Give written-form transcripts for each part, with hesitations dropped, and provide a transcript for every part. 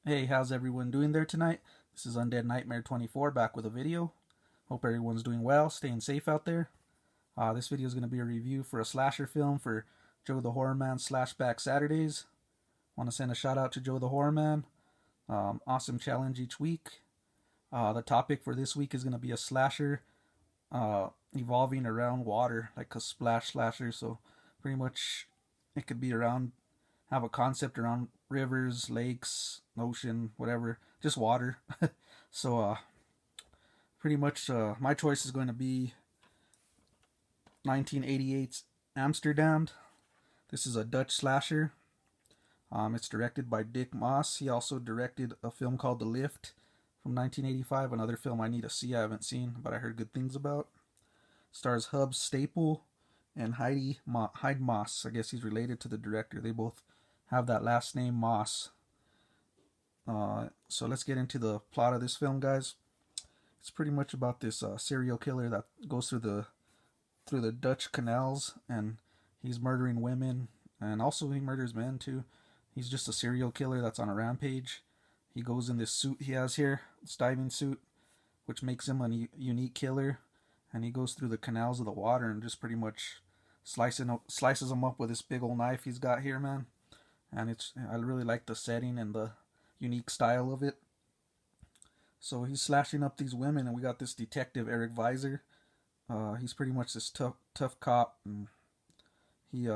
Hey, how's everyone doing there tonight? This is Undead Nightmare 24 back with a video. Hope everyone's doing well, staying safe out there. This video is going to be a review for a slasher film for Joe the Horror Man Slashback Saturdays. Want to send a shout out to Joe the Horror Man. Awesome challenge each week. The topic for this week is going to be a slasher evolving around water, like a splash slasher. So pretty much it could be around, have a concept around rivers, lakes, ocean, whatever, just water. So pretty much my choice is going to be 1988's Amsterdamned. This is a Dutch slasher. It's directed by Dick Moss. He also directed a film called The Lift from 1985, another film I need to see, I haven't seen, but I heard good things about. Stars Hub Staple and Hyde Moss. I guess he's related to the director. They both have that last name, Moss. So let's get into the plot of this film, guys. It's pretty much about this serial killer that goes through the Dutch canals, and he's murdering women, and also he murders men too. He's just a serial killer that's on a rampage. He goes in this suit he has here, this diving suit, which makes him a unique killer, and he goes through the canals of the water and just pretty much slices them up with this big old knife he's got here, man. And I really like the setting and the unique style of it. So he's slashing up these women, and we got this detective Eric Visor. He's pretty much this tough cop, and he's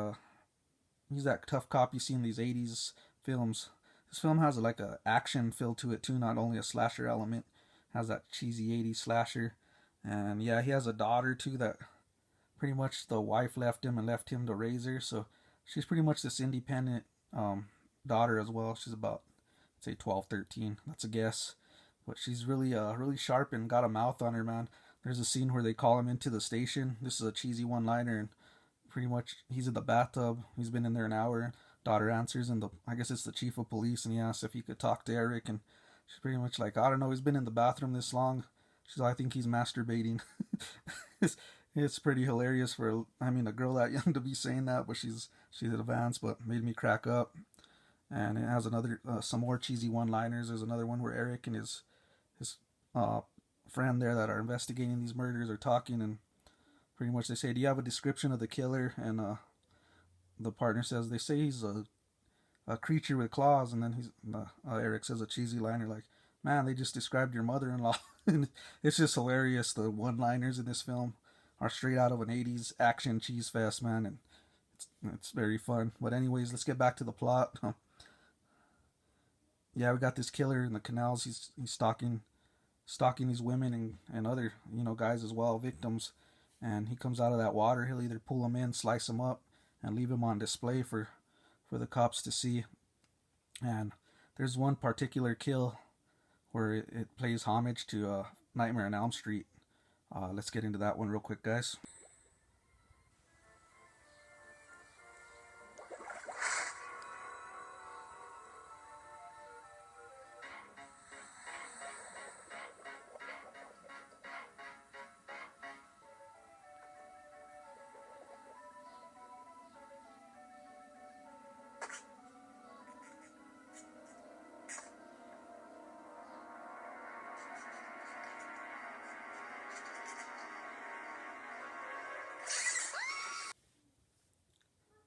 that tough cop you see in these '80s films. This film has like a action feel to it too, not only a slasher element. Has that cheesy '80s slasher, and yeah, he has a daughter too that pretty much the wife left him and left him to raise her. So she's pretty much this independent daughter as well. She's about, say, 12, 13. That's a guess. But she's really sharp and got a mouth on her, man. There's a scene where they call him into the station. This is a cheesy one-liner, and pretty much he's in the bathtub. He's been in there an hour. Daughter answers, and I guess it's the chief of police, and he asks if he could talk to Eric, and she's pretty much like, I don't know, he's been in the bathroom this long. She's like, I think he's masturbating. It's pretty hilarious for, I mean, a girl that young to be saying that, but she's advanced, but made me crack up. And it has some more cheesy one-liners. There's another one where Eric and his friend there that are investigating these murders are talking, and pretty much they say, do you have a description of the killer? And the partner says, they say he's a creature with claws, and then Eric says a cheesy liner like, man, they just described your mother-in-law. And it's just hilarious. The one-liners in this film are straight out of an '80s action cheese fest, man, and it's very fun. But anyways, let's get back to the plot. Yeah, we got this killer in the canals. He's stalking these women and other guys as well, victims. And he comes out of that water. He'll either pull them in, slice them up, and leave them on display for the cops to see. And there's one particular kill where it plays homage to Nightmare on Elm Street. Let's get into that one real quick, guys.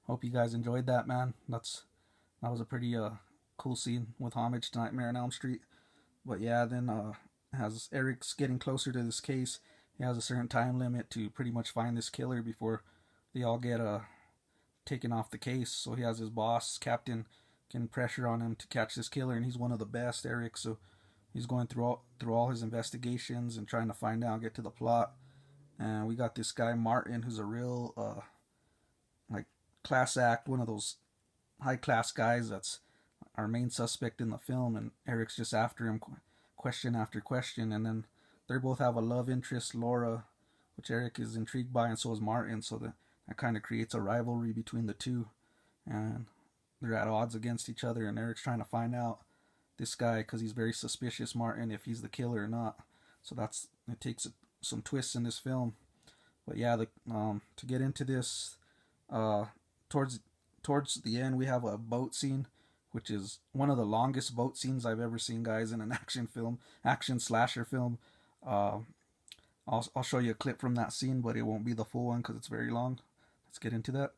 Hope you guys enjoyed that, man. That was a pretty cool scene with homage to Nightmare on Elm Street. But yeah, then as Eric's getting closer to this case, he has a certain time limit to pretty much find this killer before they all get taken off the case. So he has his boss, Captain, getting pressure on him to catch this killer, and he's one of the best, Eric. So he's going through all his investigations and trying to find out, get to the plot. And we got this guy Martin, who's a real like class act, one of those high class guys that's our main suspect in the film, and Eric's just after him, question after question. And then they both have a love interest, Laura, which Eric is intrigued by, and so is Martin. So that kind of creates a rivalry between the two, and they're at odds against each other. And Eric's trying to find out this guy, because he's very suspicious, Martin, if he's the killer or not. So it takes some twists in this film. But yeah, to get into this, towards the end, we have a boat scene which is one of the longest boat scenes I've ever seen, guys, in an action film, action slasher film. Uh, I'll show you a clip from that scene, but it won't be the full one because it's very long. Let's get into that.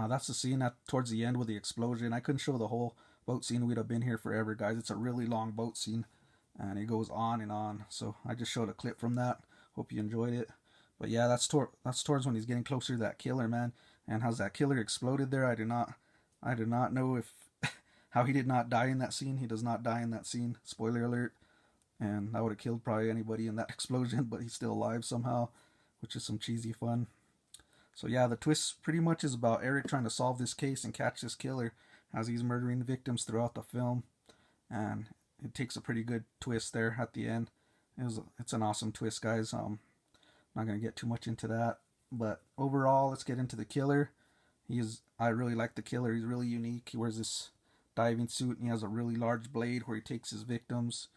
That's the scene at towards the end with the explosion. I couldn't show the whole boat scene. We'd have been here forever, guys. It's a really long boat scene, and it goes on and on. So I just showed a clip from that. Hope you enjoyed it. But yeah, that's towards when he's getting closer to that killer, man. And how's that killer exploded there? I did not know if how he did not die in that scene. He does not die in that scene. Spoiler alert. And that would have killed probably anybody in that explosion, but he's still alive somehow, which is some cheesy fun. So yeah, the twist pretty much is about Eric trying to solve this case and catch this killer as he's murdering victims throughout the film, and it takes a pretty good twist there at the end. It's an awesome twist, guys. I'm not gonna get too much into that, but overall, let's get into the killer. I really like the killer. He's really unique. He wears this diving suit and he has a really large blade where he takes his victims.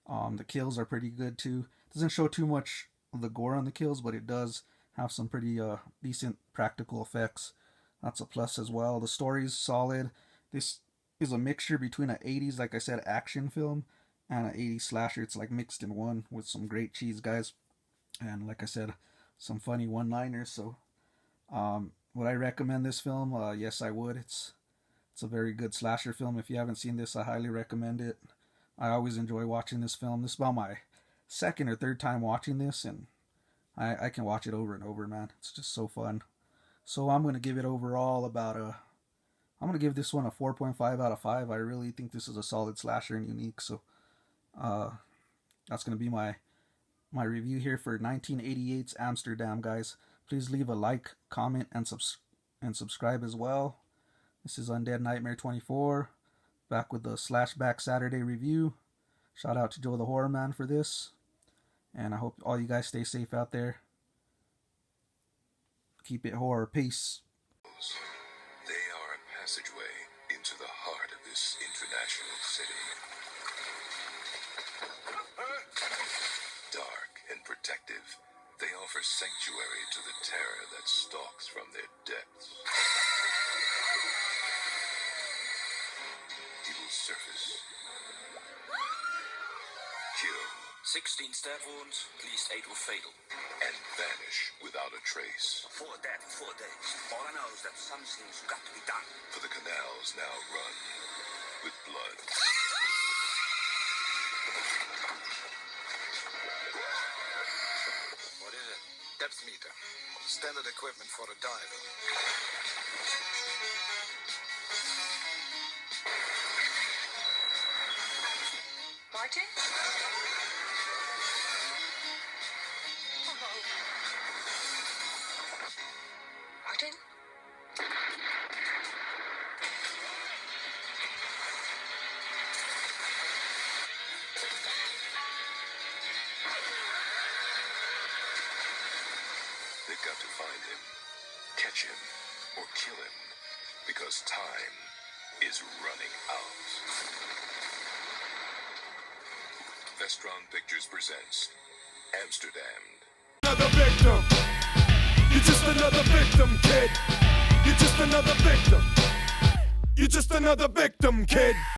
The kills are pretty good too. Doesn't show too much of the gore on the kills, but it does have some pretty decent practical effects. That's a plus as well. The story's solid. This is a mixture between an 80s, like I said, action film and an 80s slasher. It's like mixed in one with some great cheese, guys. And like I said, some funny one-liners. So would I recommend this film? Yes, I would. It's a very good slasher film. If you haven't seen this, I highly recommend it. I always enjoy watching this film. This is about my second or third time watching this, and I can watch it over and over, man. It's just so fun. So I'm going to give it overall about I'm going to give this one a 4.5 out of 5. I really think this is a solid slasher and unique. So that's going to be my review here for 1988's Amsterdam, guys. Please leave a like, comment, and subscribe as well. This is Undead Nightmare 24, back with the Slashback Saturday review. Shout out to Joe the Horror Man for this. And I hope all you guys stay safe out there. Keep it horror. Peace. They are a passageway into the heart of this international city. Dark and protective, they offer sanctuary to the terror that stalks from their depths. Evil surface. Kill. 16 stab wounds, at least 8 were fatal. And vanish without a trace. 4 dead in 4 days. All I know is that something's got to be done. For the canals now run with blood. What is it? Depth meter. Standard equipment for a diver. Martin? Martin? They've got to find him, catch him, or kill him, because time is running out. Vestron Pictures presents Amsterdamned. Another victim. You're just another victim, kid. You're just another victim. You're just another victim, kid.